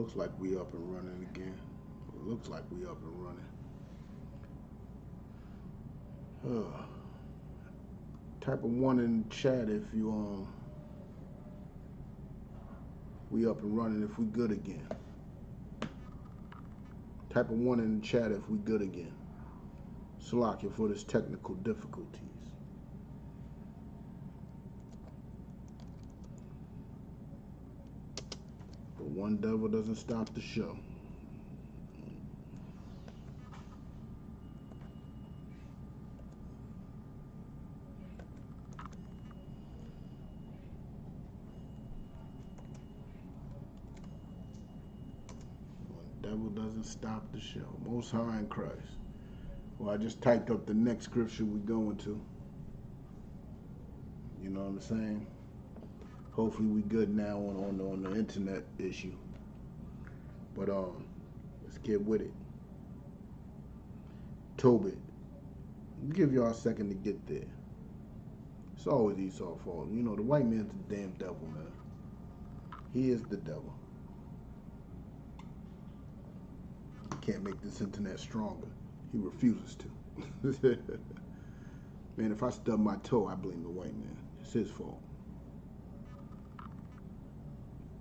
looks like we up and running again. It looks like we up and running. Type of one in the chat if you we up and running if we good again. Type of one in the chat if we good again. Salakia for this technical difficulties. But one devil doesn't stop the show. Devil doesn't stop the show. Most High in Christ. Well, I just typed up the next scripture we're going to. You know what I'm saying? Hopefully we good now on the internet issue. But let's get with it. Tobit. Give y'all a second to get there. It's always Esau's fault. You know, the white man's the damn devil, man. He is the devil. Can't make this internet stronger. He refuses to. Man, if I stub my toe, I blame the white man. It's his fault.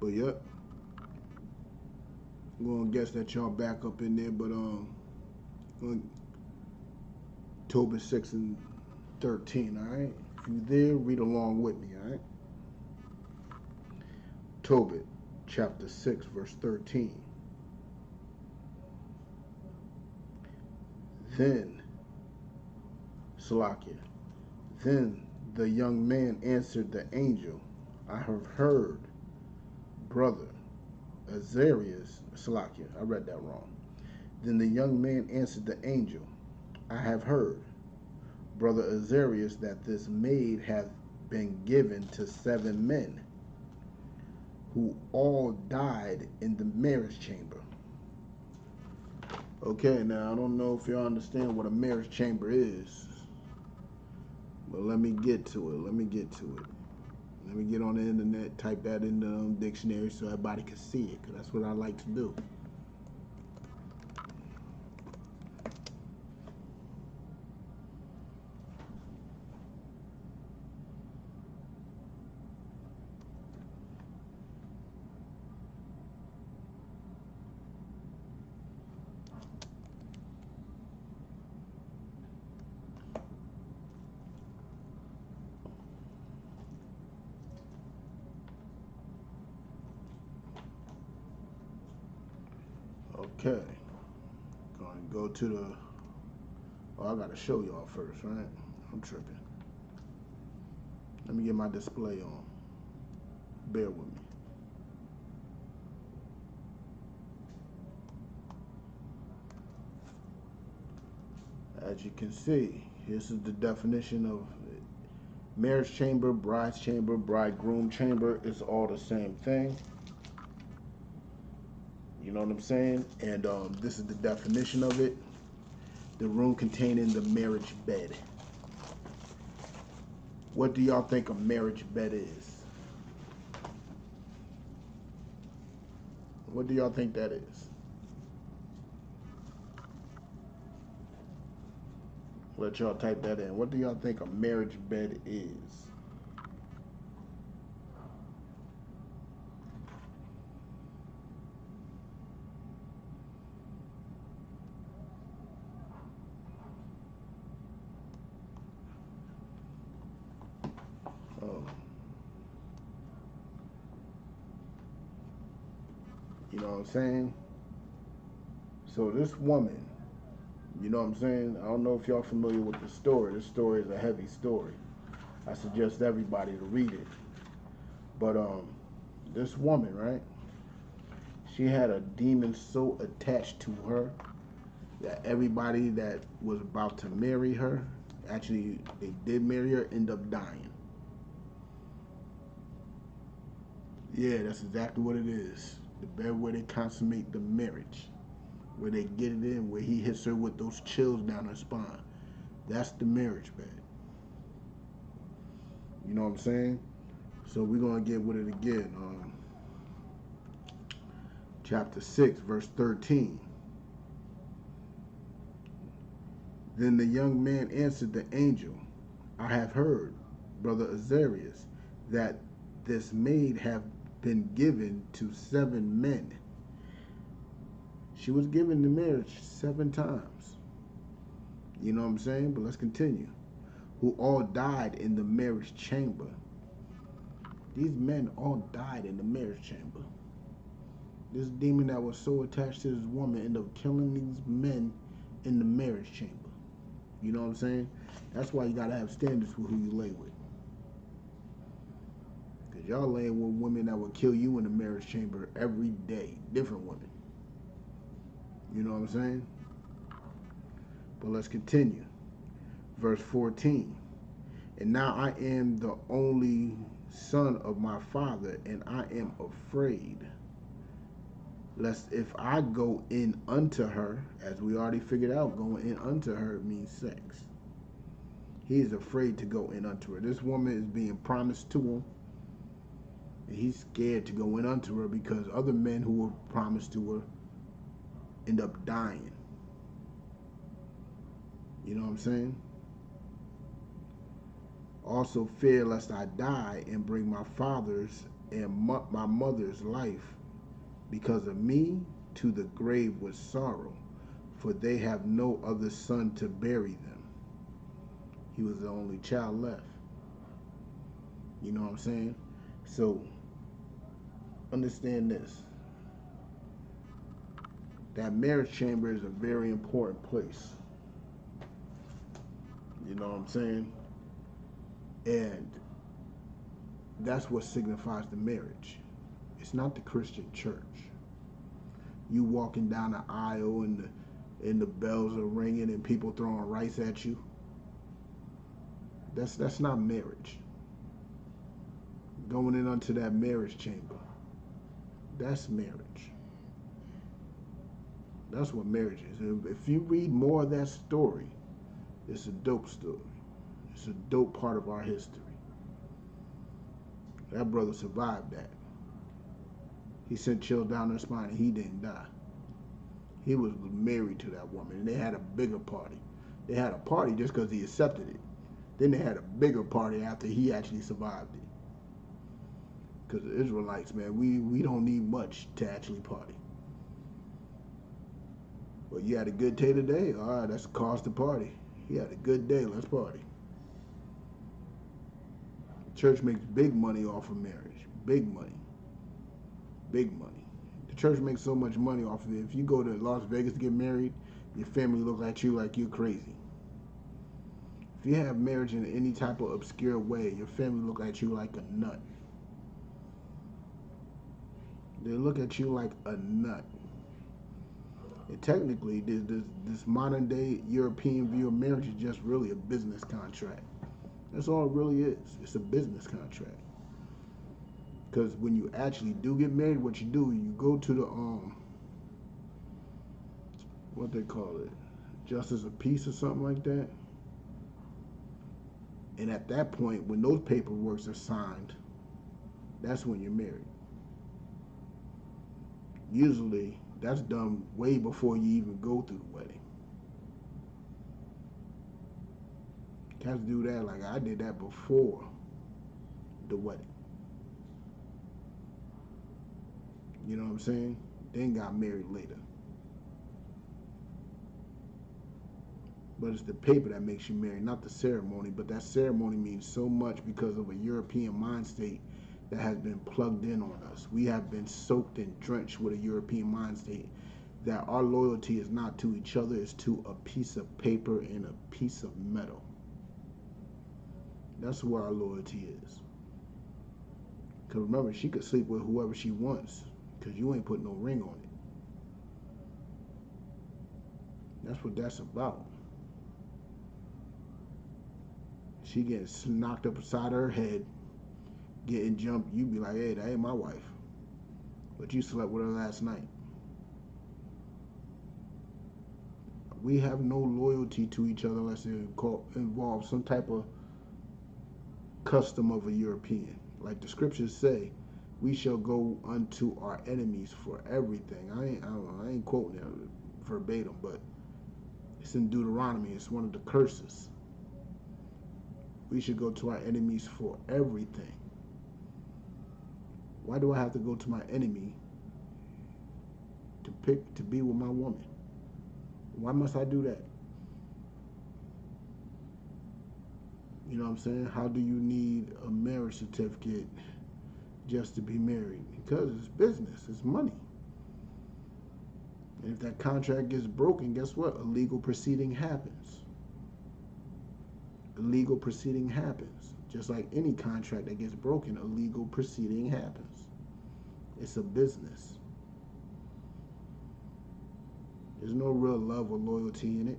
But yep. I'm gonna guess that y'all back up in there, but Tobit 6 and 13, alright? If you there, read along with me, alright? Tobit chapter 6, verse 13. Then, Salakia, then the young man answered the angel, I have heard, brother Azarias, Salakia, I read that wrong. Then the young man answered the angel, I have heard, brother Azarias, that this maid hath been given to 7 men, who all died in the marriage chamber. Okay, now I don't know if y'all understand what a marriage chamber is, but let me get to it. Let me get on the internet, type that in the dictionary so everybody can see it, because that's what I like to do. Okay, going to go to the, oh, I got to show y'all first, right? I'm tripping. Let me get my display on. Bear with me. As you can see, this is the definition of marriage chamber, bride's chamber, bridegroom chamber. It's all the same thing. You know what I'm saying? And this is the definition of it. The room containing the marriage bed. What do y'all think a marriage bed is? What do y'all think that is? Let y'all type that in. What do y'all think a marriage bed is? Oh. You know what I'm saying? So this woman, you know what I'm saying? I don't know if y'all familiar with the story. This story is a heavy story. I suggest everybody to read it. But this woman, right? She had a demon so attached to her that everybody that was about to marry her, actually they did marry her, end up dying. Yeah, that's exactly what it is. The bed where they consummate the marriage, where they get it in, where he hits her with those chills down her spine. That's the marriage bed. You know what I'm saying? So we're gonna get with it again. chapter 6, verse 13. Then the young man answered the angel, I have heard, brother Azarias, that this maid have been given to 7 men. She was given to marriage 7 times. You know what I'm saying? But let's continue. Who all died in the marriage chamber. These men all died in the marriage chamber. This demon that was so attached to this woman ended up killing these men in the marriage chamber. You know what I'm saying? That's why you gotta have standards for who you lay with. Because y'all laying with women that will kill you in the marriage chamber every day. Different women. You know what I'm saying? But let's continue. Verse 14. And now I am the only son of my father, and I am afraid, lest if I go in unto her, as we already figured out, going in unto her means sex. He is afraid to go in unto her. This woman is being promised to him, and he's scared to go in unto her because other men who were promised to her end up dying. You know what I'm saying? Also fear lest I die and bring my father's and my mother's life because of me to the grave with sorrow, for they have no other son to bury them. He was the only child left. You know what I'm saying? So understand this. That marriage chamber is a very important place. You know what I'm saying? And that's what signifies the marriage. It's not the Christian church. You walking down the aisle and the bells are ringing and people throwing rice at you. That's not marriage. Going in unto that marriage chamber. That's marriage. That's what marriage is. And if you read more of that story, it's a dope story. It's a dope part of our history. That brother survived that. He sent chill down her spine and he didn't die. He was married to that woman and they had a bigger party. They had a party just because he accepted it. Then they had a bigger party after he actually survived it. Because the Israelites, man, we don't need much to actually party. Well, you had a good day today? All right, that's a cause to party. You had a good day, let's party. Church makes big money off of marriage. Big money. Big money. The church makes so much money off of it. If you go to Las Vegas to get married, your family look at you like you're crazy. If you have marriage in any type of obscure way, your family look at you like a nut. They look at you like a nut. And technically, this modern day European view of marriage is just really a business contract. That's all it really is. It's a business contract. Because when you actually do get married, what you do, you go to the what they call it, justice of peace or something like that. And at that point, when those paperwork are signed, that's when you're married. Usually, that's done way before you even go through the wedding. Cats do that like I did that before the wedding. You know what I'm saying? Then got married later. But it's the paper that makes you married, not the ceremony. But that ceremony means so much because of a European mind state that has been plugged in on us. We have been soaked and drenched with a European mind state that our loyalty is not to each other, it's to a piece of paper and a piece of metal. That's where our loyalty is. Because remember, she could sleep with whoever she wants because you ain't put no ring on it. That's what that's about. She gets knocked up beside her head, getting jumped. You be like, hey, that ain't my wife. But you slept with her last night. We have no loyalty to each other unless it involves some type of custom of a European. Like the scriptures say, We shall go unto our enemies for everything. I ain't quoting it verbatim, but it's in Deuteronomy. It's one of the curses. We should go to our enemies for everything. Why do I have to go to my enemy to be with my woman? Why must I do that? You know what I'm saying? How do you need a marriage certificate just to be married? Because it's business, it's money. And if that contract gets broken, guess what? A legal proceeding happens. A legal proceeding happens. Just like any contract that gets broken, a legal proceeding happens. It's a business. There's no real love or loyalty in it.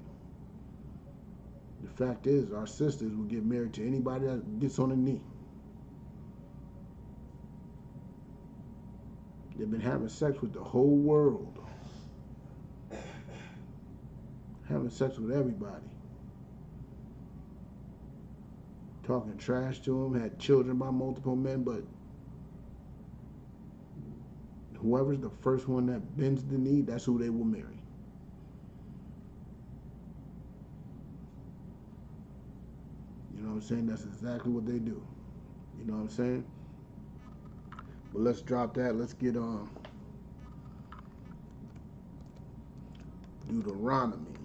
The fact is, our sisters will get married to anybody that gets on a knee. They've been having sex with the whole world. Having sex with everybody. Talking trash to them, had children by multiple men, but whoever's the first one that bends the knee, that's who they will marry. You know what I'm saying? That's exactly what they do. You know what I'm saying? But let's drop that. Let's get on Deuteronomy.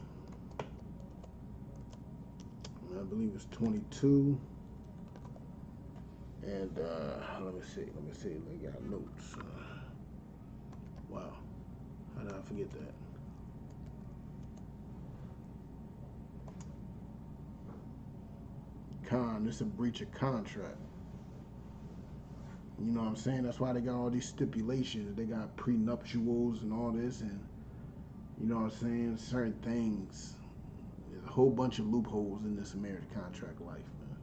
I believe it's 22. And let me see. They got notes. Wow. How did I forget that? This is a breach of contract. You know what I'm saying? That's why they got all these stipulations. They got prenuptials and all this, and you know what I'm saying? Certain things. There's a whole bunch of loopholes in this marriage contract life, man.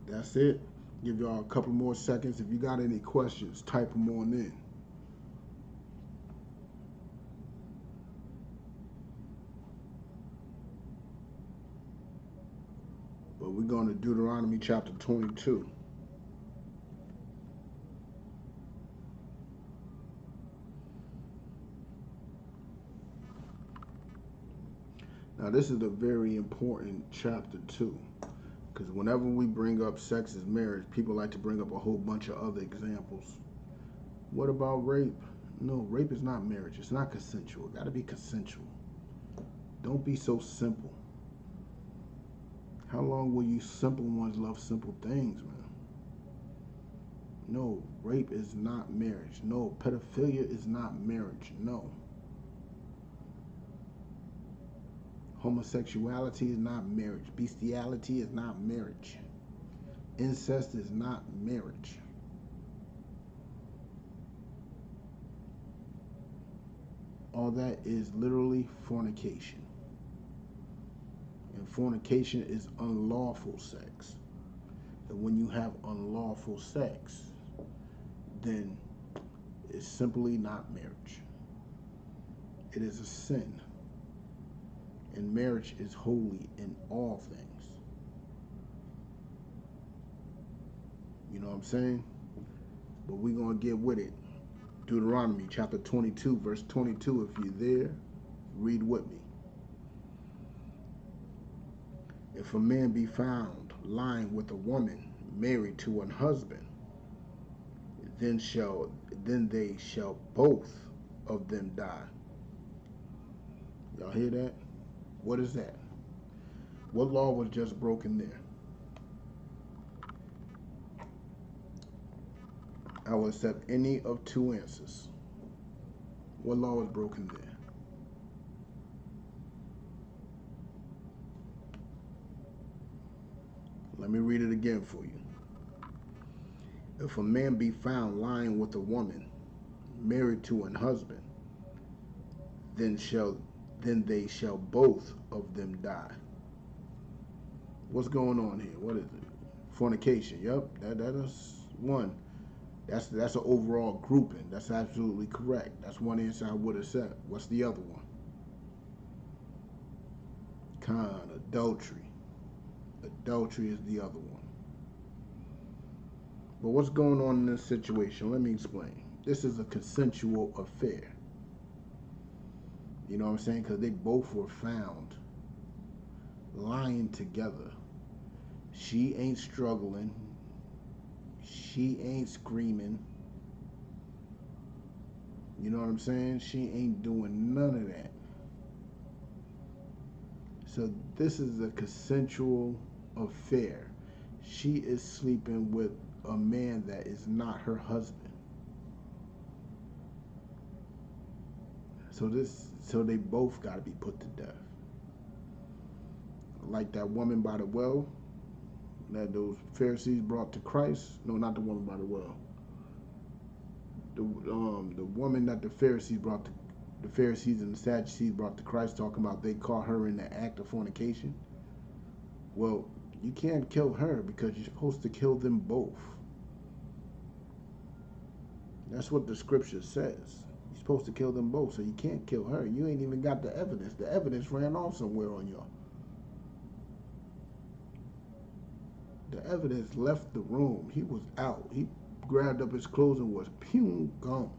That's it. Give y'all a couple more seconds. If you got any questions, type them on in. But we're going to Deuteronomy chapter 22. Now, this is a very important chapter, too. Because whenever we bring up sex as marriage, people like to bring up a whole bunch of other examples. What about rape? No, rape is not marriage. It's not consensual. It got to be consensual. Don't be so simple. How long will you simple ones love simple things, man? No, rape is not marriage. No, pedophilia is not marriage. No. Homosexuality is not marriage. Bestiality is not marriage. Incest is not marriage. All that is literally fornication. And fornication is unlawful sex. And when you have unlawful sex, then it's simply not marriage. It is a sin. And marriage is holy in all things. You know what I'm saying? But we're going to get with it. Deuteronomy chapter 22, verse 22. If you're there, read with me. If a man be found lying with a woman married to an husband, then they shall both of them die. Y'all hear that? What is that? What law was just broken there? I will accept any of two answers. What law was broken there? Let me read it again for you. If a man be found lying with a woman married to an husband, then they shall both of them die. What's going on here? What is it? Fornication. Yep, that is one. That's an overall grouping. That's absolutely correct. That's one answer I would have said. What's the other one? Adultery. Adultery is the other one. But what's going on in this situation? Let me explain. This is a consensual affair. You know what I'm saying? Because they both were found lying together. She ain't struggling. She ain't screaming. You know what I'm saying? She ain't doing none of that. So this is a consensual affair. She is sleeping with a man that is not her husband. So they both got to be put to death. Like that woman by the well that those Pharisees brought to Christ. No, not the woman by the well. The woman that the Pharisees and the Sadducees brought to Christ, talking about they caught her in the act of fornication. Well, you can't kill her because you're supposed to kill them both. That's what the scripture says. You're supposed to kill them both, so you can't kill her. You ain't even got the evidence. The evidence ran off somewhere on y'all. The evidence left the room. He was out. He grabbed up his clothes and was gone.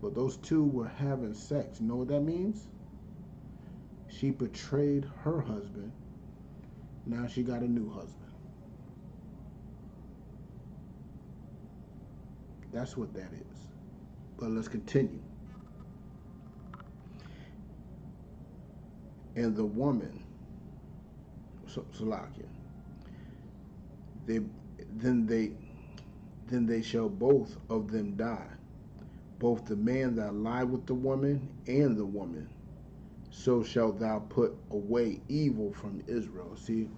But those two were having sex. You know what that means? She betrayed her husband. Now she got a new husband. That's what that is. But let's continue. And the woman, Salakia, then they shall both of them die, both the man that lie with the woman and the woman. So shalt thou put away evil from Israel. See,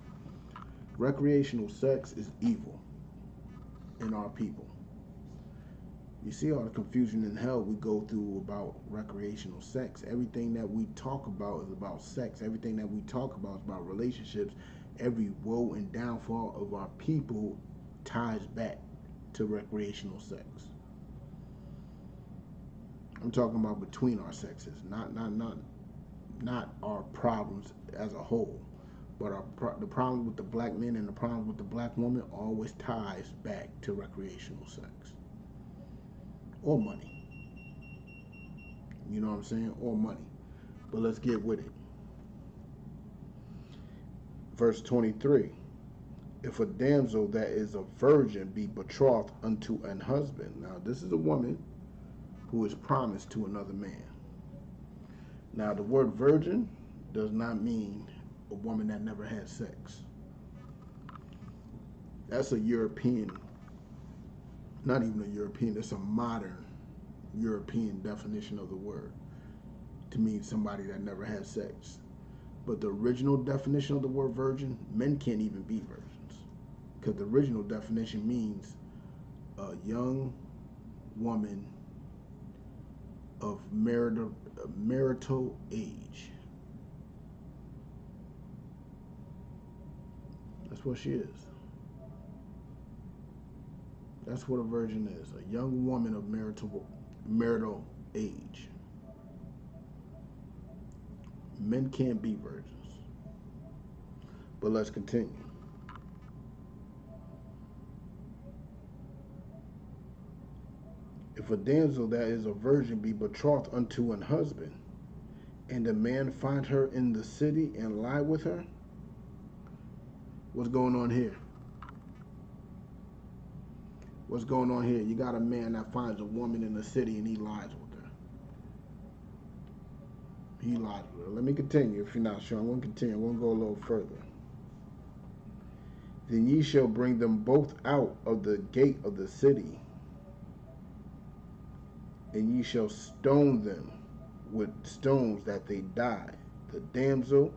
recreational sex is evil in our people. You see all the confusion in hell we go through about recreational sex. Everything that we talk about is about sex. Everything that we talk about is about relationships. Every woe and downfall of our people ties back to recreational sex. I'm talking about between our sexes, not our problems as a whole, but the problem with the black men and the problem with the black woman always ties back to recreational sex. Or money. You know what I'm saying? Or money. But let's get with it. Verse 23. If a damsel that is a virgin be betrothed unto an husband. Now, this is a woman who is promised to another man. Now, the word virgin does not mean a woman that never had sex. That's a European, not even a European, that's a modern European definition of the word to mean somebody that never had sex. But the original definition of the word virgin, men can't even be virgins, because the original definition means a young woman of marital age. That's what she is. That's what a virgin is, a young woman of marital age. Men can't be virgins. But let's continue. If a damsel that is a virgin be betrothed unto an husband, and a man find her in the city and lie with her, what's going on here? What's going on here? You got a man that finds a woman in the city and he lies with her. He lies with her. Let me continue if you're not sure. I'm going to continue. I'm going to go a little further. Then ye shall bring them both out of the gate of the city, and ye shall stone them with stones that they die, the damsel,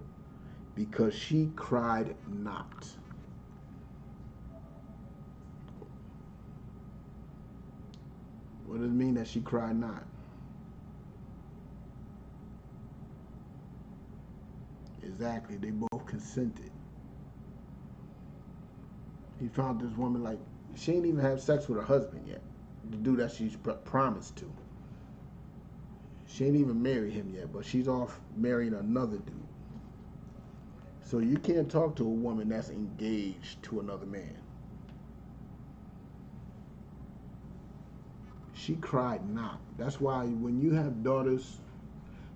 because she cried not. What does it mean that she cried not? Exactly, they both consented. He found this woman, like, she ain't even have sex with her husband yet, the dude that she's promised to. She ain't even married him yet, but she's off marrying another dude. So you can't talk to a woman that's engaged to another man. She cried not. That's why when you have daughters,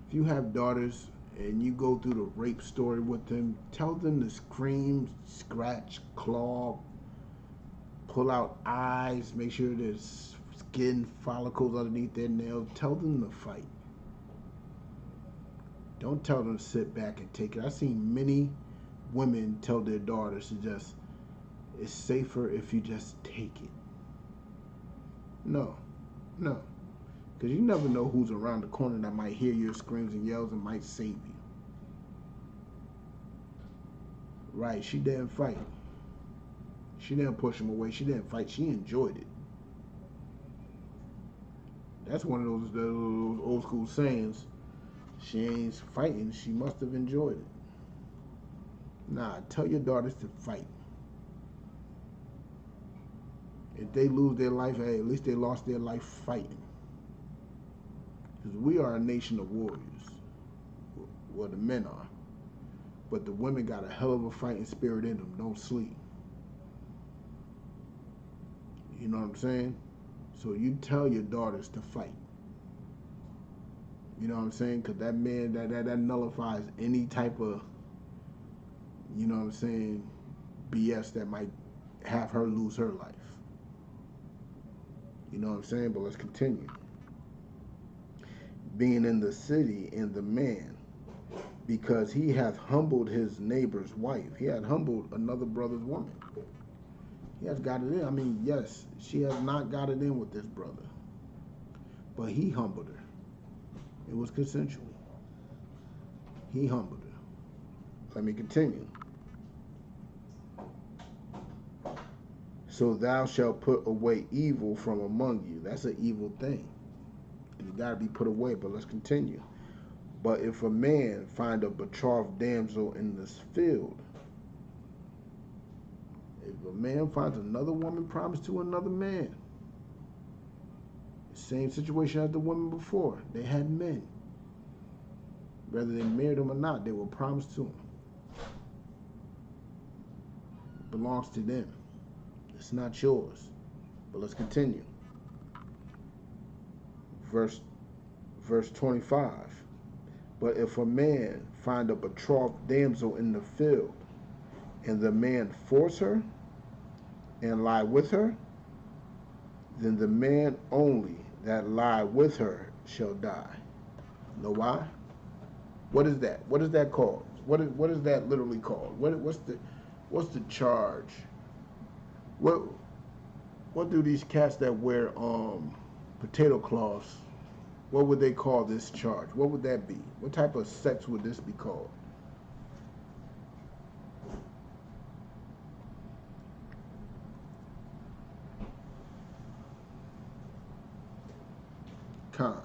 if you have daughters and you go through the rape story with them, tell them to scream, scratch, claw, pull out eyes, make sure there's skin follicles underneath their nails. Tell them to fight. Don't tell them to sit back and take it. I've seen many women tell their daughters to just, it's safer if you just take it. No, no. Because you never know who's around the corner that might hear your screams and yells and might save you. Right, she didn't fight. She didn't push him away. She didn't fight. She enjoyed it. That's one of those old school sayings. She ain't fighting. She must have enjoyed it. Nah, tell your daughters to fight. If they lose their life, hey, at least they lost their life fighting. Because we are a nation of warriors. Well, the men are. But the women got a hell of a fighting spirit in them. Don't sleep. You know what I'm saying? So you tell your daughters to fight. You know what I'm saying? Because that man, that nullifies any type of, you know what I'm saying, BS that might have her lose her life. You know what I'm saying? But let's continue. Being in the city and the man, because he hath humbled his neighbor's wife. He had humbled another brother's woman. He has got it in. I mean, yes, she has not got it in with this brother. But he humbled her. It was consensual. He humbled her. Let me continue. So thou shalt put away evil from among you. That's an evil thing. And it got to be put away, but let's continue. But if a man find a betrothed damsel in this field, if a man finds another woman promised to another man, same situation as the woman before. They had men. Whether they married them or not, they were promised to them. It belongs to them. It's not yours. But let's continue. Verse 25. But if a man find a betrothed damsel in the field, and the man force her, and lie with her, then the man only that lie with her shall die. Know why? What is that? What is that called? What is that literally called? What's the charge? What do these cats that wear potato cloths? What would they call this charge? What would that be? What type of sex would this be called? Con.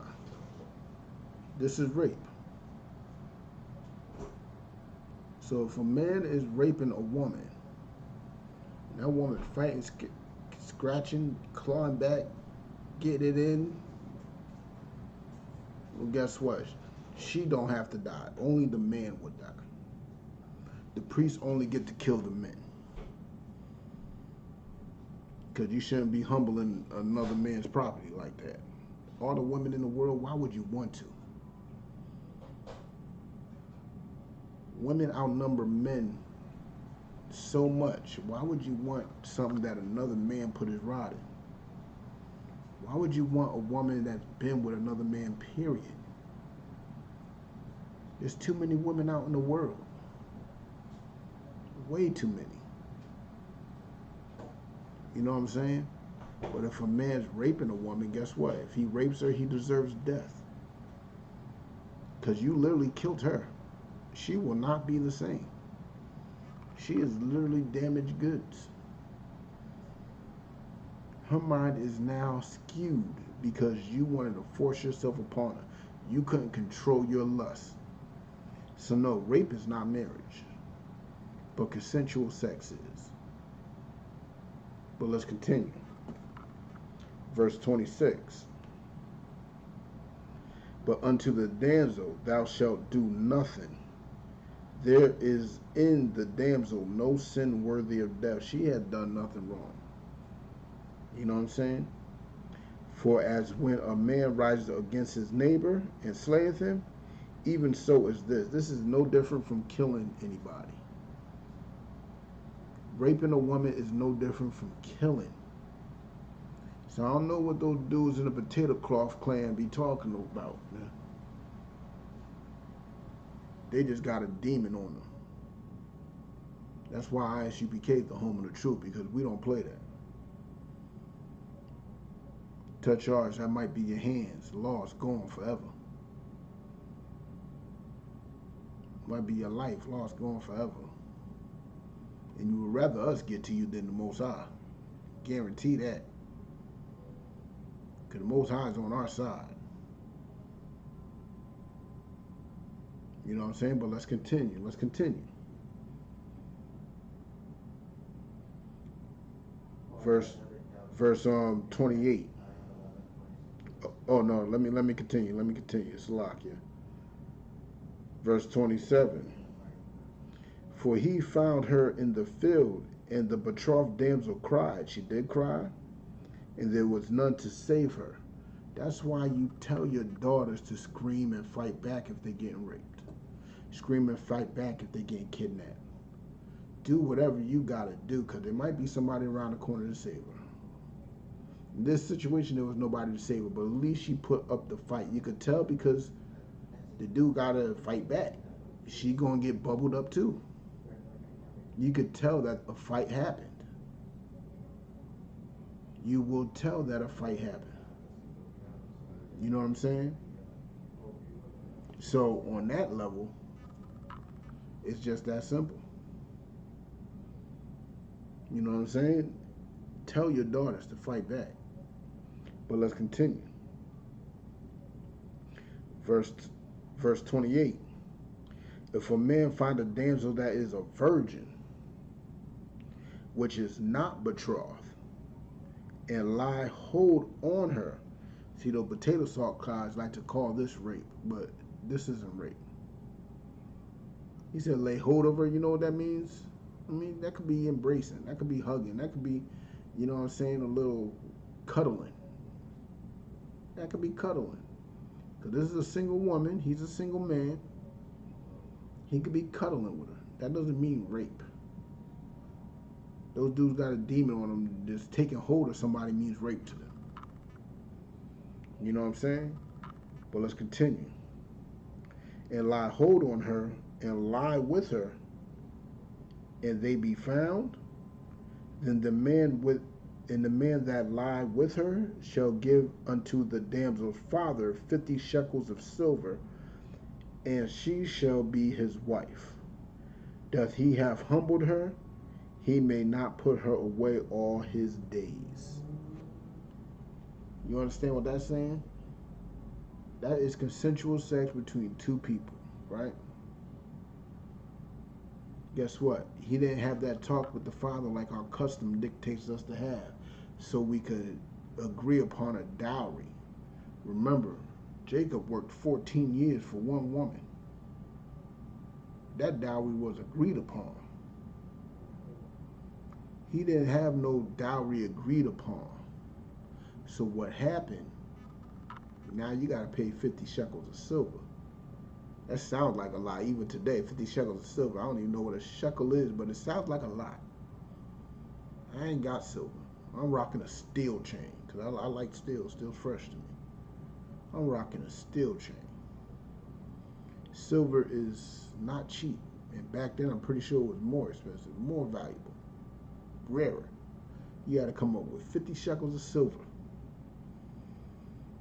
This is rape. So if a man is raping a woman, and that woman fighting, scratching, clawing back, getting it in, well, guess what? She don't have to die. Only the man would die. The priests only get to kill the men. Because you shouldn't be humbling another man's property like that. All the women in the world, why would you want to? Women outnumber men so much. Why would you want something that another man put his rod in? Why would you want a woman that's been with another man, period? There's too many women out in the world. Way too many. You know what I'm saying? But if a man's raping a woman, guess what? If he rapes her, he deserves death. Because you literally killed her. She will not be the same. She is literally damaged goods. Her mind is now skewed because you wanted to force yourself upon her. You couldn't control your lust. So no, rape is not marriage. But consensual sex is. But let's continue. Verse 26. But unto the damsel thou shalt do nothing. There is in the damsel no sin worthy of death. She had done nothing wrong. You know what I'm saying? For as when a man rises against his neighbor and slayeth him, even so is this. This is no different from killing anybody. Raping a woman is no different from killing. So I don't know what those dudes in the potato cloth clan be talking about, man. They just got a demon on them. That's why ISUPK the home of the truth, because we don't play that. Touch ours, that might be your hands. Lost, gone forever. Might be your life, lost, gone forever. And you would rather us get to you than the Most High. Guarantee that. Because the Most High is on our side. You know what I'm saying? But let's continue. Let's continue. Verse 28. Oh no, let me continue. Let me continue. Salakia. Verse 27. For he found her in the field, and the betrothed damsel cried. She did cry, and there was none to save her. That's why you tell your daughters to scream and fight back if they're getting raped. Scream and fight back if they're getting kidnapped. Do whatever you gotta do, because there might be somebody around the corner to save her. In this situation, there was nobody to save her, but at least she put up the fight. You could tell because the dude gotta fight back. She gonna get bubbled up too. You could tell that a fight happened. You will tell that a fight happened. You know what I'm saying? So on that level, it's just that simple. You know what I'm saying? Tell your daughters to fight back. But let's continue. Verse 28. If a man find a damsel that is a virgin, which is not betrothed, and lie hold on her. See, those potato salt clouds like to call this rape, but this isn't rape. He said lay hold of her. You know what that means? I mean, that could be embracing. That could be hugging. That could be, you know what I'm saying, a little cuddling. That could be cuddling. Because this is a single woman. He's a single man. He could be cuddling with her. That doesn't mean rape. Those dudes got a demon on them. Just taking hold of somebody means rape to them. You know what I'm saying? But let's continue. And lie hold on her and lie with her, and they be found, then the man that lie with her shall give unto the damsel's father 50 shekels of silver, and she shall be his wife. Doth he have humbled her? He may not put her away all his days. You understand what that's saying? That is consensual sex between two people, right? Guess what? He didn't have that talk with the father like our custom dictates us to have, so we could agree upon a dowry. Remember, Jacob worked 14 years for one woman. That dowry was agreed upon. He didn't have no dowry agreed upon. So what happened, now you got to pay 50 shekels of silver. That sounds like a lot. Even today, 50 shekels of silver. I don't even know what a shekel is, but it sounds like a lot. I ain't got silver. I'm rocking a steel chain because I like steel. Steel's fresh to me. I'm rocking a steel chain. Silver is not cheap. And back then, I'm pretty sure it was more expensive, more valuable, rarer. You got to come up with 50 shekels of silver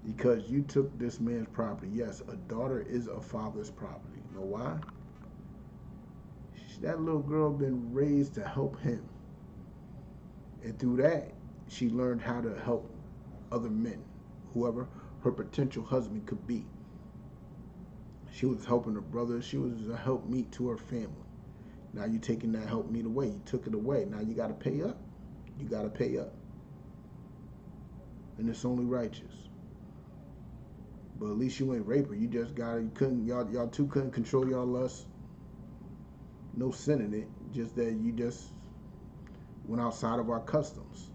because you took this man's property. Yes, a daughter is a father's property. You know why? That little girl been raised to help him. And through that, she learned how to help other men, whoever her potential husband could be. She was helping her brother. She was a helpmeet to her family. Now you're taking that helpmeet away. You took it away. Now you got to pay up. You got to pay up. And it's only righteous. But at least you ain't rape her. You just y'all two couldn't control y'all lust. No sin in it. Just that you just went outside of our customs.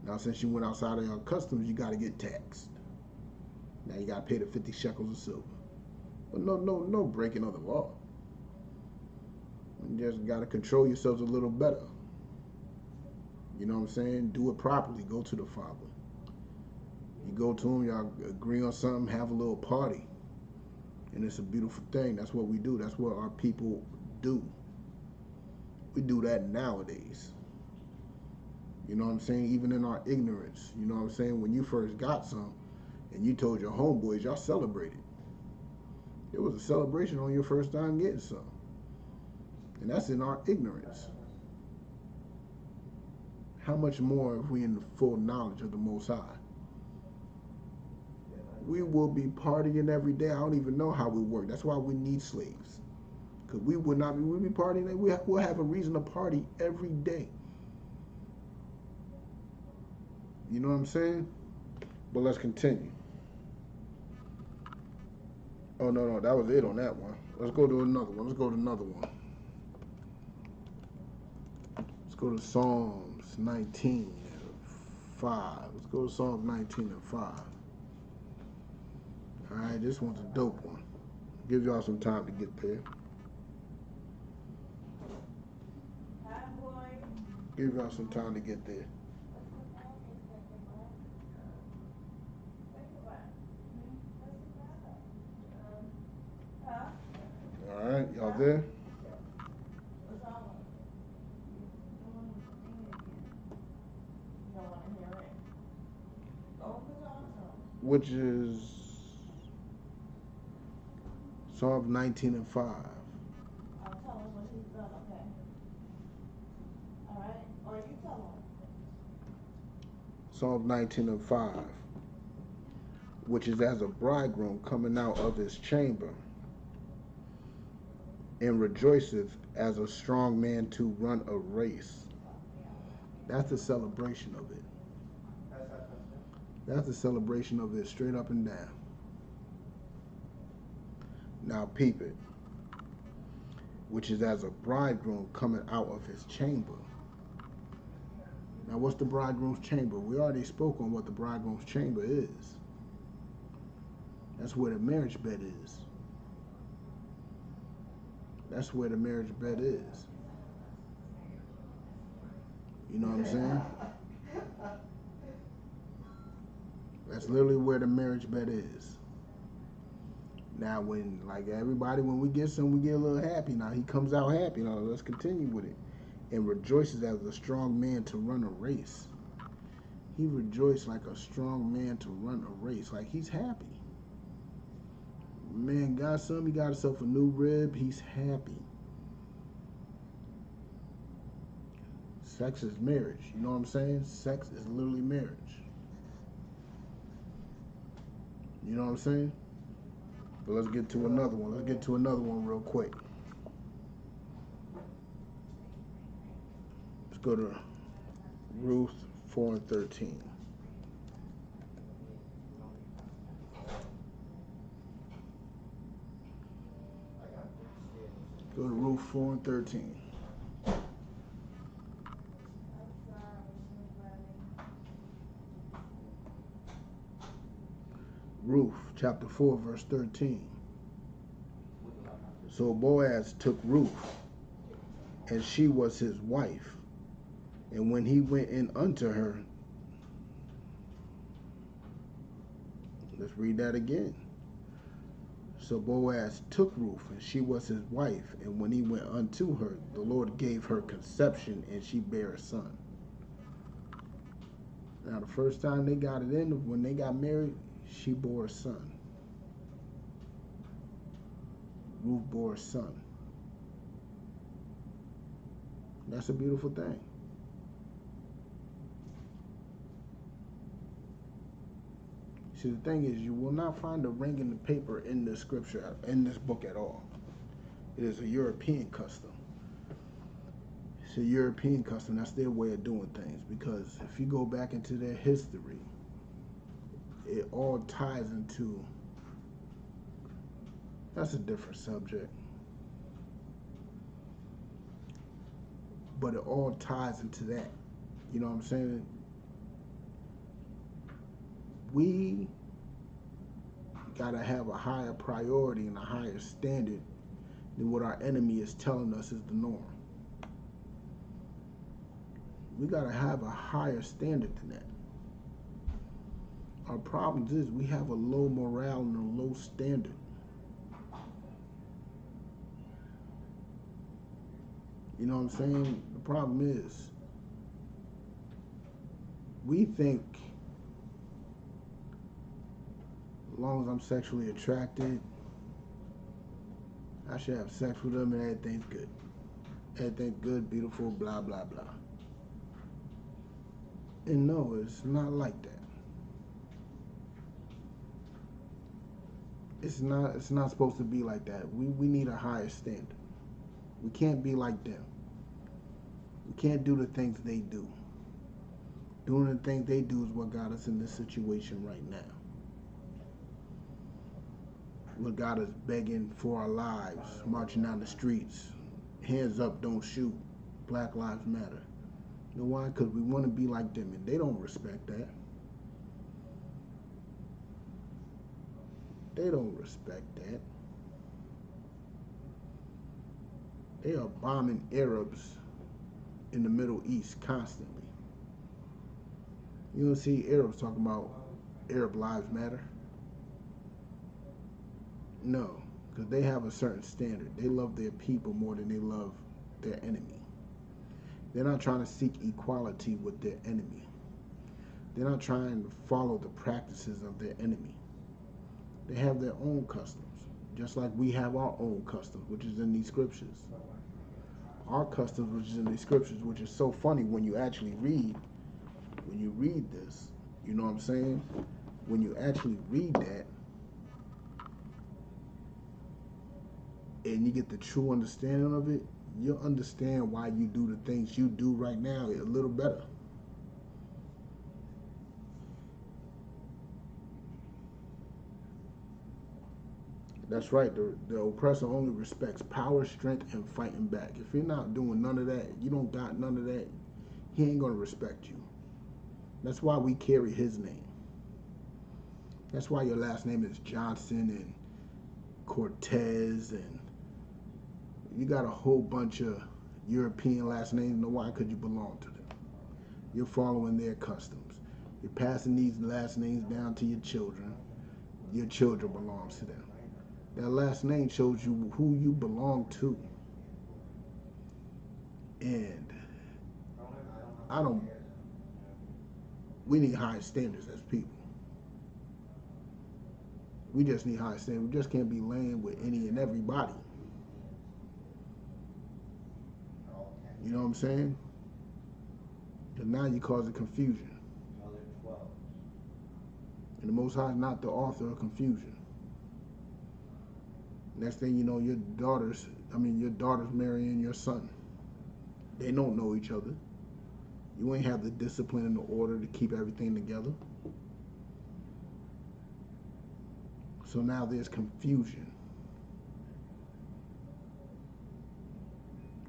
Now, since you went outside of your customs, you got to get taxed. Now you got to pay the 50 shekels of silver. But no breaking of the law. You just got to control yourselves a little better. You know what I'm saying? Do it properly. Go to the Father. You go to him, y'all agree on something, have a little party. And it's a beautiful thing. That's what we do. That's what our people do. We do that nowadays. You know what I'm saying? Even in our ignorance. You know what I'm saying? When you first got some and you told your homeboys, y'all celebrated. It was a celebration on your first time getting some. And that's in our ignorance. How much more if we in the full knowledge of the Most High? We will be partying every day. I don't even know how we work. That's why we need slaves. Because we'll be partying. We'll have a reason to party every day. You know what I'm saying? But let's continue. Oh, no, that was it on that one. Let's go to another one. Let's go to Psalms 19 and 5. Let's go to Psalms 19 and 5. Alright, this one's a dope one. Give y'all some time to get there. Give y'all some time to get there. Alright, y'all there? Which is Psalm 19 and 5. I'll tell him when he's done, okay? Alright? Or you tell him. Psalm 19 and 5. Which is as a bridegroom coming out of his chamber, and rejoiceth as a strong man to run a race. That's the celebration of it. That's the celebration of it, straight up and down. Now peep it. Which is as a bridegroom coming out of his chamber. Now what's the bridegroom's chamber? We already spoke on what the bridegroom's chamber is. That's where the marriage bed is. That's where the marriage bed is. You know what I'm saying? That's literally where the marriage bed is. Now, when, like everybody, when we get some, we get a little happy. Now, he comes out happy. Now, let's continue with it. And rejoices as a strong man to run a race. He rejoiced like a strong man to run a race. Like, he's happy. Man got some, he got himself a new rib. He's happy. Sex is marriage. You know what I'm saying? Sex is literally marriage. You know what I'm saying? But let's get to another one. Let's get to another one real quick. Let's go to Ruth 4 and 13. Go to Ruth 4 and 13. Ruth chapter 4 verse 13. So Boaz took Ruth, and she was his wife. And when he went in unto her, let's read that again. So Boaz took Ruth, and she was his wife. And when he went unto her, the Lord gave her conception, and she bare a son. Now, the first time they got it in, when they got married, she bore a son. Ruth bore a son. That's a beautiful thing. See, the thing is, you will not find a ring in the paper in this scripture, in this book at all. It is a European custom. It's a European custom. That's their way of doing things. Because if you go back into their history, it all ties into, that's a different subject, but it all ties into that. You know what I'm saying? We gotta have a higher priority and a higher standard than what our enemy is telling us is the norm. We gotta have a higher standard than that. Our problem is we have a low morale and a low standard. You know what I'm saying? The problem is we think as long as I'm sexually attracted, I should have sex with them and everything's good. Everything's good, beautiful, blah, blah, blah. And no, it's not like that. It's not supposed to be like that. We need a higher standard. We can't be like them. We can't do the things they do. Doing the things they do is what got us in this situation right now. What got us begging for our lives, marching down the streets, hands up, don't shoot, Black Lives Matter. You know why? Because we want to be like them, and they don't respect that. They don't respect that. They are bombing Arabs in the Middle East constantly. You don't see Arabs talking about Arab Lives Matter. No, because they have a certain standard. They love their people more than they love their enemy. They're not trying to seek equality with their enemy. They're not trying to follow the practices of their enemy. They have their own customs, just like we have our own customs, which is in these scriptures. Our customs, which is in these scriptures, which is so funny when you actually read, this, you know what I'm saying? When you actually read that, and you get the true understanding of it, you'll understand why you do the things you do right now a little better. That's right. The oppressor only respects power, strength, and fighting back. If you're not doing none of that, you don't got none of that, he ain't going to respect you. That's why we carry his name. That's why your last name is Johnson and Cortez, and you got a whole bunch of European last names. You know why? Because you belong to them. You're following their customs. You're passing these last names down to your children. Your children belongs to them. That last name shows you who you belong to. And we need higher standards as people. We just need higher standards. We just can't be laying with any and everybody. You know what I'm saying? And now you're causing confusion. And the Most High is not the author of confusion. Next thing you know, your daughter's marrying your son. They don't know each other. You ain't have the discipline and the order to keep everything together. So now there's confusion.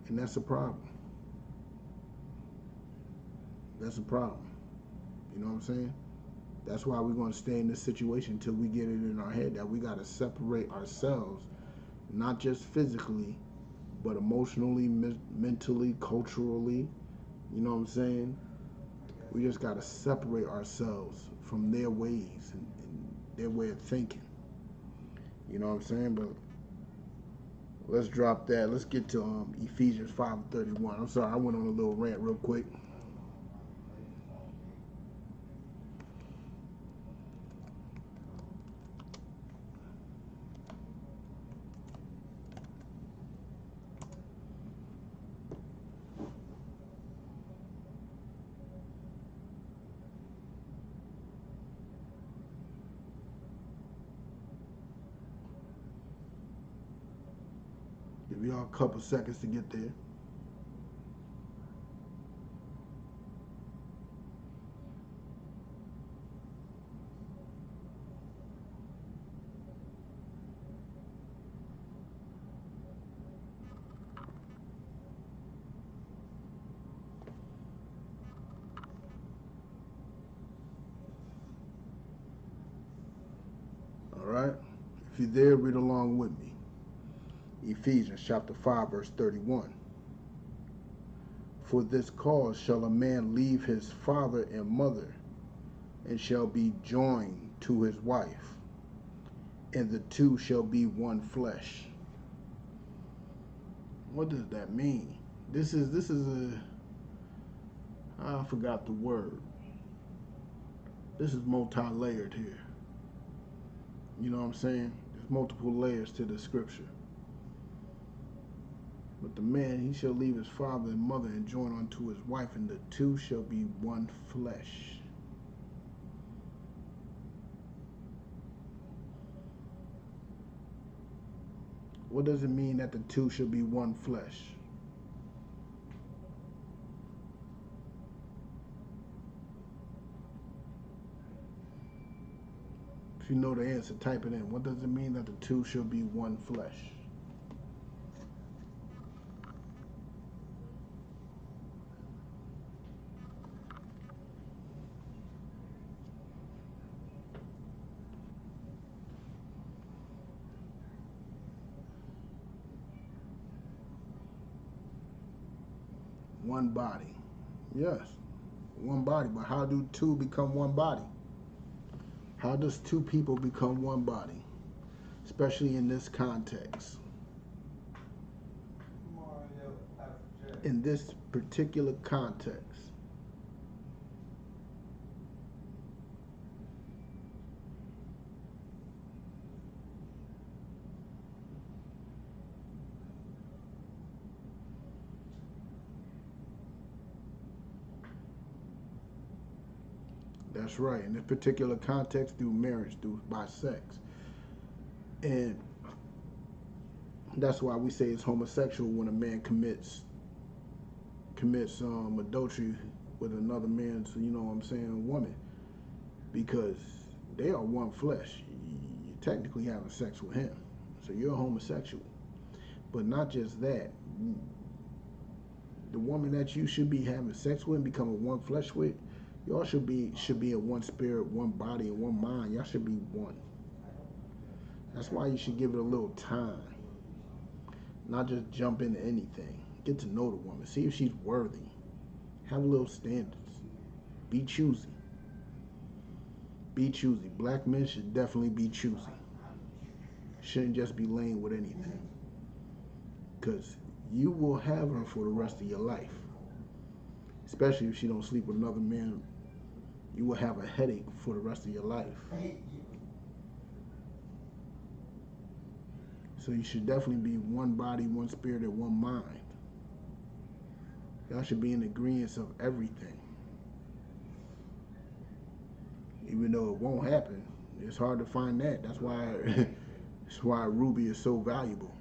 And that's a problem. That's a problem. You know what I'm saying? That's why we're going to stay in this situation until we get it in our head that we got to separate ourselves, not just physically, but emotionally, mentally, culturally. You know what I'm saying? We just got to separate ourselves from their ways and their way of thinking. You know what I'm saying? But let's drop that. Let's get to Ephesians 5:31. I'm sorry, I went on a little rant real quick. Give y'all a couple seconds to get there. If you're there, read along with me. Ephesians chapter 5, verse 31. For this cause shall a man leave his father and mother, and shall be joined to his wife, and the two shall be one flesh. What does that mean? This is I forgot the word. This is multi-layered here. You know what I'm saying? There's multiple layers to the scripture. But the man, he shall leave his father and mother and join unto his wife, and the two shall be one flesh. What does it mean that the two shall be one flesh? If you know the answer, type it in. What does it mean that the two shall be one flesh? One body. Yes, one body. But how do two become one body? How does two people become one body? Especially in this context. In this particular context. That's right. In this particular context, through marriage, by sex. And that's why we say it's homosexual when a man commits adultery with another man's, you know what I'm saying, woman. Because they are one flesh. You're technically having sex with him. So you're a homosexual. But not just that. The woman that you should be having sex with and becoming one flesh with, y'all should be in one spirit, one body, and one mind. Y'all should be one. That's why you should give it a little time. Not just jump into anything. Get to know the woman. See if she's worthy. Have a little standards. Be choosy. Be choosy. Black men should definitely be choosy. Shouldn't just be laying with anything. Because you will have her for the rest of your life. Especially if she don't sleep with another man. You will have a headache for the rest of your life. So you should definitely be one body, one spirit, and one mind. Y'all should be in agreement of everything. Even though it won't happen, it's hard to find that. That's why Ruby is so valuable.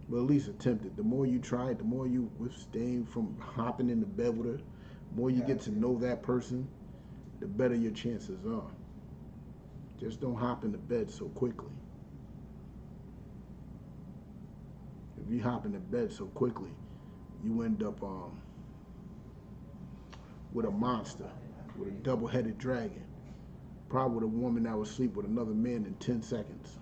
But at least attempt it. The more you try it, the more you withstand from hopping into bed with her, the more you get to know that person, the better your chances are. Just don't hop into bed so quickly. If you hop into bed so quickly, you end up with a monster, with a double-headed dragon. Probably with a woman that will sleep with another man in 10 seconds.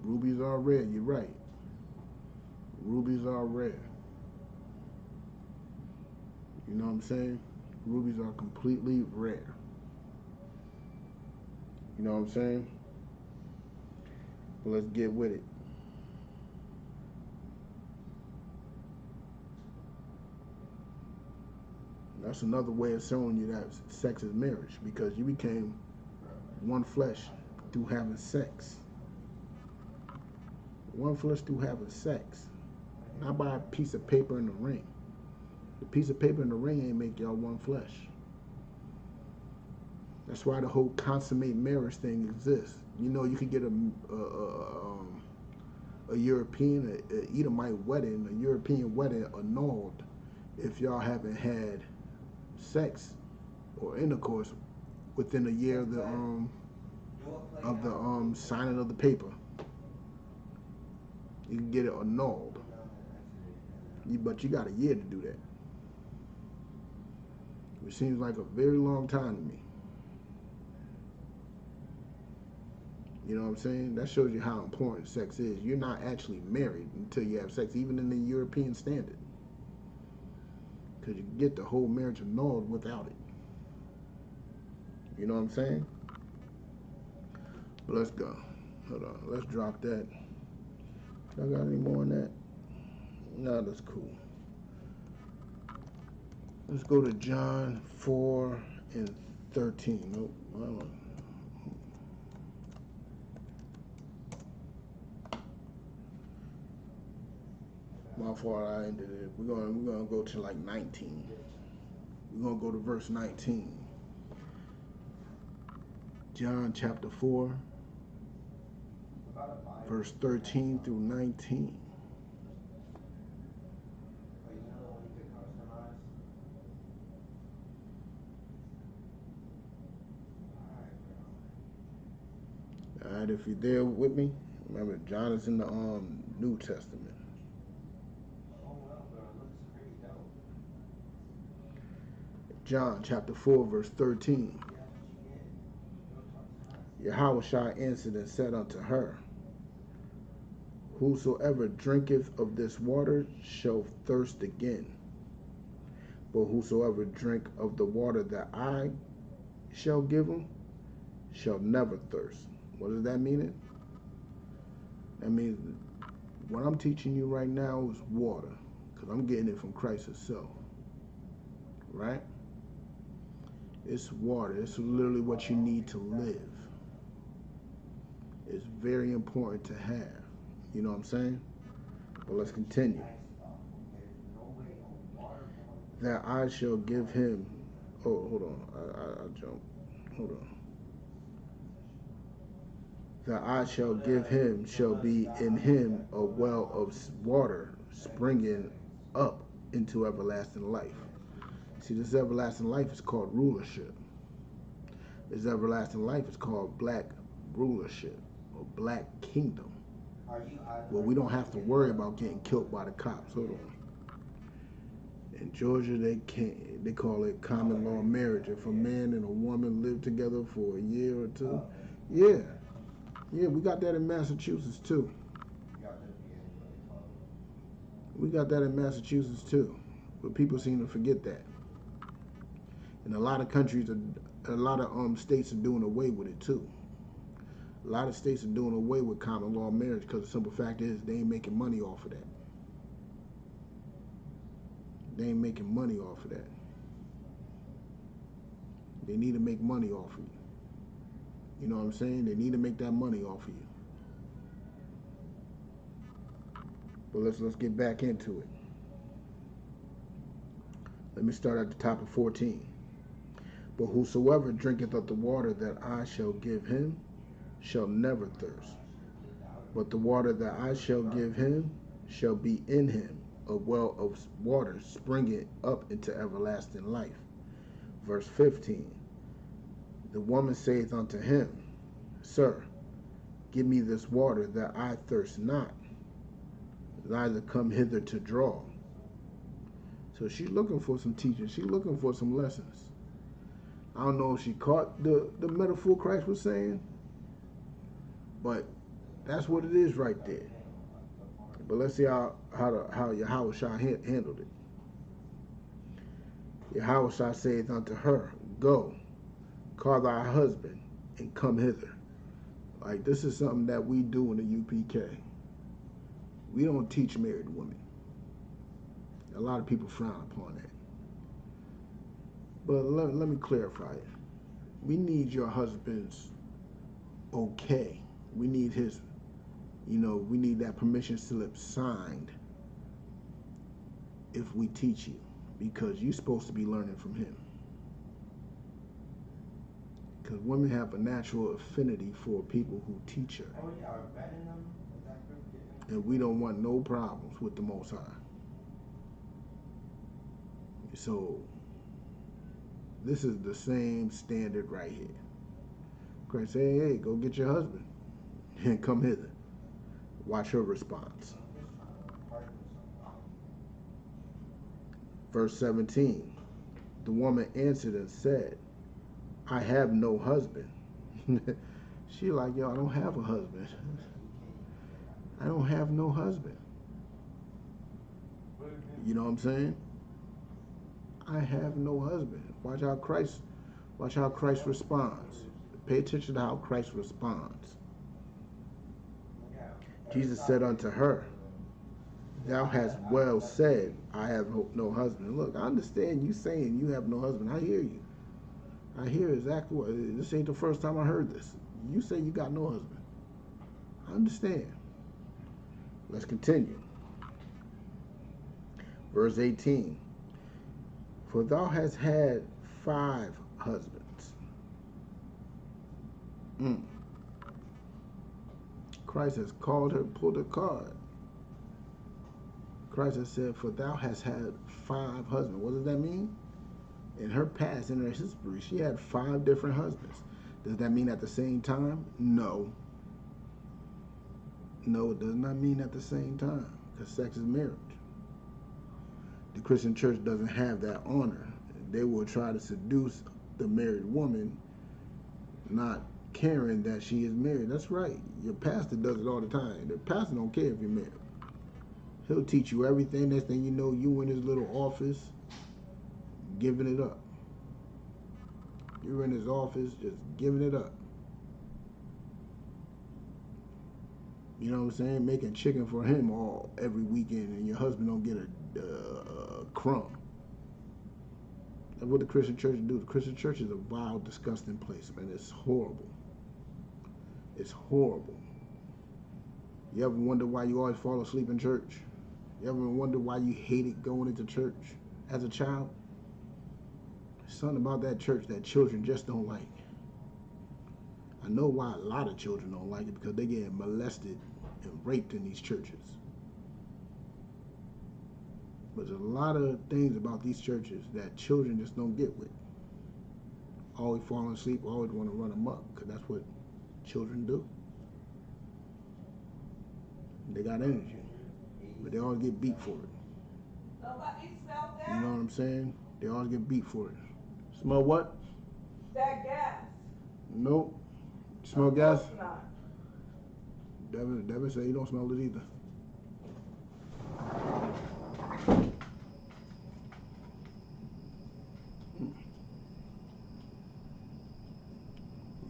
Rubies are rare, you're right. Rubies are rare. You know what I'm saying? Rubies are completely rare. You know what I'm saying? But let's get with it. That's another way of showing you that sex is marriage, because you became one flesh through having sex. One flesh through having sex. Not by a piece of paper in the ring. The piece of paper in the ring ain't make y'all one flesh. That's why the whole consummate marriage thing exists. You know, you could get a European, a Edomite wedding, a European wedding annulled if y'all haven't had sex or intercourse within a year of the signing of the paper. You can get it annulled. But you got a year to do that. which seems like a very long time to me. You know what I'm saying? That shows you how important sex is. You're not actually married until you have sex, even in the European standard. Because you can get the whole marriage annulled without it. You know what I'm saying? But let's go. Hold on. Let's drop that. I got any more on that? No, that's cool. Let's go to John 4 and 13. Nope. I don't know. My fault, I ended it. We're gonna go to like 19. We're gonna go to verse 19. John chapter 4, verse 13 through 19. Alright, if you're there with me, remember John is in the New Testament. John chapter 4, verse 13. Yahushua answered and said unto her, Whosoever drinketh of this water shall thirst again. But whosoever drink of the water that I shall give him shall never thirst. What does that mean? That means what I'm teaching you right now is water, because I'm getting it from Christ himself. Right? It's water. It's literally what you need to live. It's very important to have. You know what I'm saying? But let's continue. That I shall give him. Oh, hold on. I jumped. Hold on. That I shall give him shall be in him a well of water springing up into everlasting life. See, this everlasting life is called rulership. This everlasting life is called black rulership or black kingdom. Well, we don't have to worry about getting killed by the cops. Hold on. In Georgia, they call it common law marriage. If a man and a woman live together for a year or two, yeah, we got that in Massachusetts too. We got that in Massachusetts too, but people seem to forget that. And a lot of countries, a lot of states are doing away with it too. A lot of states are doing away with common law marriage because the simple fact is they ain't making money off of that. They ain't making money off of that. They need to make money off of you. You know what I'm saying? They need to make that money off of you. But let's get back into it. Let me start at the top of 14. But whosoever drinketh of the water that I shall give him shall never thirst. But the water that I shall give him shall be in him a well of water springing up into everlasting life. Verse 15. The woman saith unto him, Sir, give me this water that I thirst not, neither come hither to draw. So she's looking for some teaching. She's looking for some lessons. I don't know if she caught the metaphor Christ was saying, but that's what it is right there. But let's see how Yahushua handled it. Yahushua saith unto her, Go, call thy husband, and come hither. Like, this is something that we do in the UPK. We don't teach married women. A lot of people frown upon that. But let me clarify it. We need your husband's okay. We need his, we need that permission slip signed if we teach you, because you're supposed to be learning from him. Because women have a natural affinity for people who teach her. Oh yeah, vetting them. And we don't want no problems with the Most High. So this is the same standard right here. Christ say, hey, go get your husband and come hither. Watch her response. Verse 17. The woman answered and said, I have no husband. She like, yo, I don't have a husband. I don't have no husband. You know what I'm saying? I have no husband. Watch how Christ responds. Pay attention to how Christ responds. Jesus said unto her, thou hast well said, I have no husband. Look, I understand you saying you have no husband. I hear you. I hear exactly what. This ain't the first time I heard this. You say you got no husband. I understand. Let's continue. Verse 18. For thou hast had 5 husbands. Christ has called her, pulled a card. Christ has said, for thou hast had 5 husbands. What does that mean? In her past, in her history, she had 5 different husbands. Does that mean at the same time? No. No, it does not mean at the same time, because sex is marriage. The Christian church doesn't have that honor. They will try to seduce the married woman, not caring that she is married. That's right. Your pastor does it all the time. The pastor don't care if you're married. He'll teach you everything. Next thing you know, you in his little office giving it up. You're in his office just giving it up. You know what I'm saying? Making chicken for him every weekend, and your husband don't get a crumb. That's what the Christian church do. The Christian church is a vile, disgusting place, man. It's horrible. It's horrible. You ever wonder why you always fall asleep in church? You ever wonder why you hated going into church as a child? There's something about that church that children just don't like. I know why a lot of children don't like it, because they get molested and raped in these churches. But there's a lot of things about these churches that children just don't get with. Always falling asleep, always want to run amok, because that's what children do. They got energy, but they always get beat for it. Nobody smelled that? You know what I'm saying? They always get beat for it. Smell what? That gas. Nope. Smell gas? Of course not. Devin said he don't smell it either.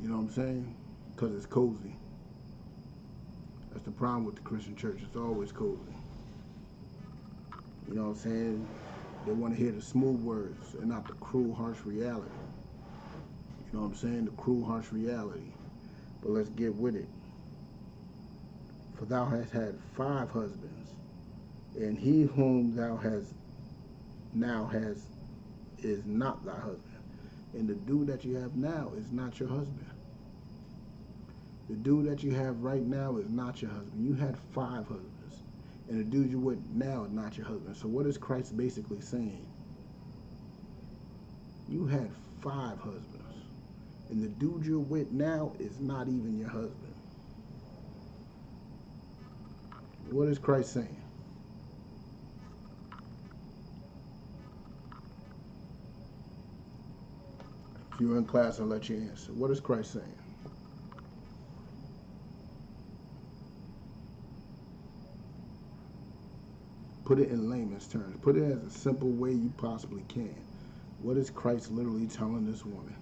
You know what I'm saying? Because it's cozy. That's the problem with the Christian church. It's always cozy. You know what I'm saying? They want to hear the smooth words and not the cruel, harsh reality. You know what I'm saying? The cruel, harsh reality. But let's get with it. For thou hast had 5 husbands, and he whom thou hast now has is not thy husband. And the dude that you have now is not your husband. The dude that you have right now is not your husband. You had 5 husbands. And the dude you're with now is not your husband. So what is Christ basically saying? You had 5 husbands. And the dude you're with now is not even your husband. What is Christ saying? If you're in class, I'll let you answer. What is Christ saying? Put it in layman's terms. Put it as a simple way you possibly can. What is Christ literally telling this woman?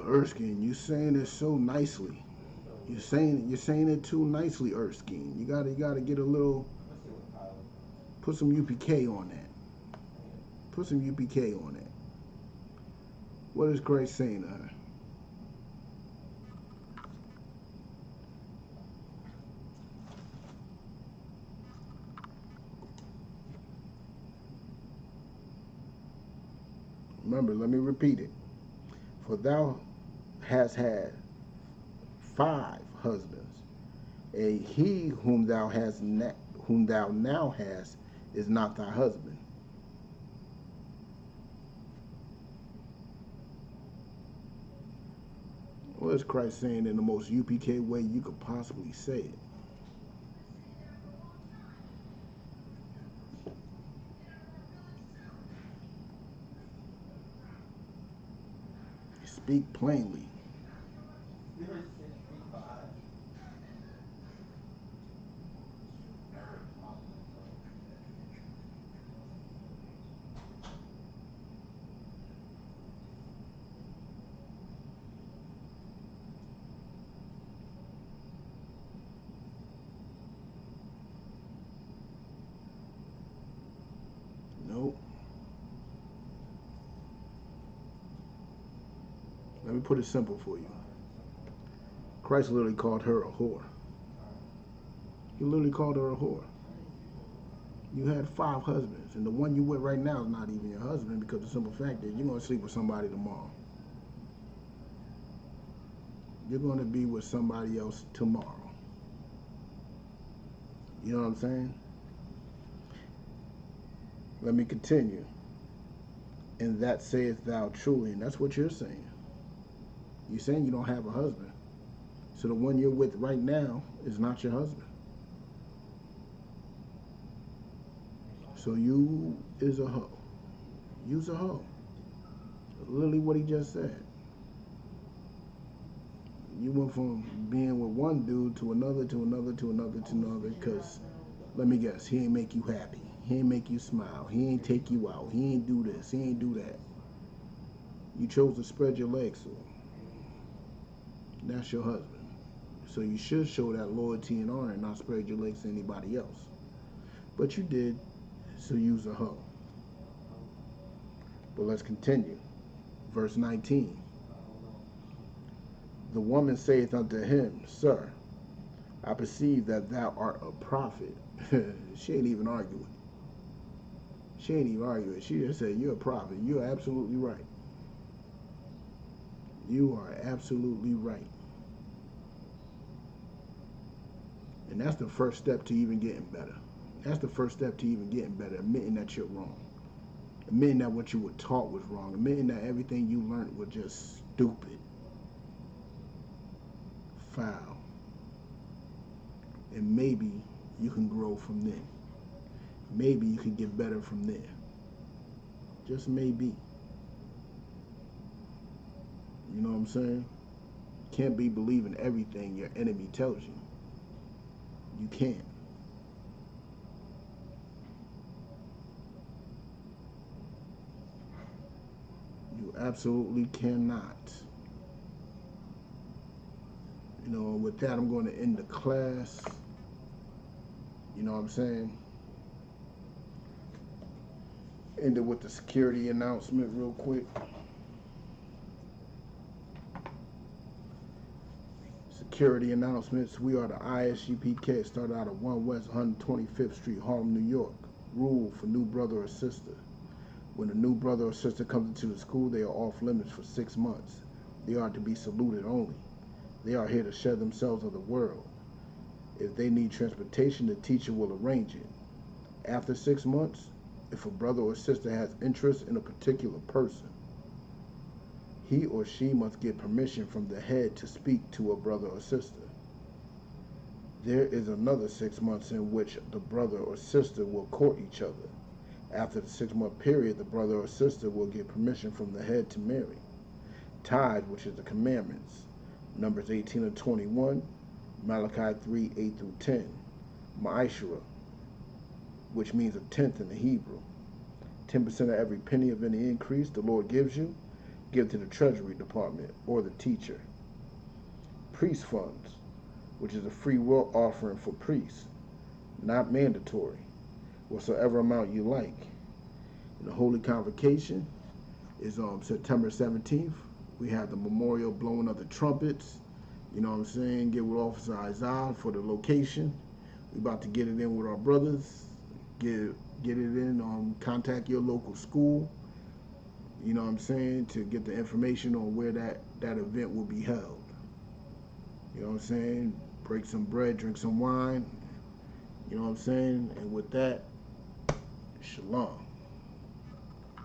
Erskine, you saying it so nicely. You're saying it too nicely, Erskine. You gotta get a little. Put some UPK on that. Put some UPK on that. What is Christ saying to her? Remember, let me repeat it. For thou hast had 5 husbands. He whom thou now hast is not thy husband. What is Christ saying in the most UPK way you could possibly say it? Speak plainly. Nope. Let me put it simple for you. Christ literally called her a whore. He literally called her a whore. You had 5 husbands, and the one you with right now is not even your husband, because the simple fact is you're going to sleep with somebody tomorrow. You're going to be with somebody else tomorrow. You know what I'm saying? Let me continue. And that saith thou truly, and that's what you're saying. You're saying you don't have a husband. So the one you're with right now is not your husband. So you is a hoe. You's a hoe. Literally what he just said. You went from being with one dude to another, to another, to another, to another, because, let me guess, he ain't make you happy. He ain't make you smile. He ain't take you out. He ain't do this. He ain't do that. You chose to spread your legs to him. That's your husband. So you should show that loyalty and honor and not spread your legs to anybody else. But you did, so you's a hoe. But let's continue. Verse 19. The woman saith unto him, Sir, I perceive that thou art a prophet. She ain't even arguing. She ain't even arguing. She just said, you're a prophet. You're absolutely right. You are absolutely right. And that's the first step to even getting better. That's the first step to even getting better, admitting that you're wrong. Admitting that what you were taught was wrong. Admitting that everything you learned was just stupid. Foul. And maybe you can grow from there. Maybe you can get better from there. Just maybe. You know what I'm saying? Can't be believing everything your enemy tells you. You can't. You absolutely cannot. You know, with that, I'm going to end the class. You know what I'm saying? End it with the security announcement real quick. Security announcements. We are the ISUPK. Started out at 1 West 125th Street, Harlem, New York. Rule for new brother or sister. When a new brother or sister comes into the school, they are off limits for 6 months. They are to be saluted only. They are here to share themselves of the world. If they need transportation, the teacher will arrange it. After 6 months, if a brother or sister has interest in a particular person, he or she must get permission from the head to speak to a brother or sister. There is another 6 months in which the brother or sister will court each other. After the 6-month period, the brother or sister will get permission from the head to marry. Tithe, which is the commandments, Numbers 18 and 21, Malachi 3, 8 through 10. Ma'ashera, which means a tenth in the Hebrew. 10% of every penny of any increase the Lord gives you, give to the Treasury Department or the teacher. Priest funds, which is a free will offering for priests, not mandatory, whatsoever amount you like. And the Holy Convocation is on September 17th. We have the memorial blowing of the trumpets. You know what I'm saying? Get with Officer Isaiah for the location. We about to get it in with our brothers. Get it in. Contact your local school. You know what I'm saying? To get the information on where that event will be held. You know what I'm saying? Break some bread, drink some wine. You know what I'm saying? And with that, shalom.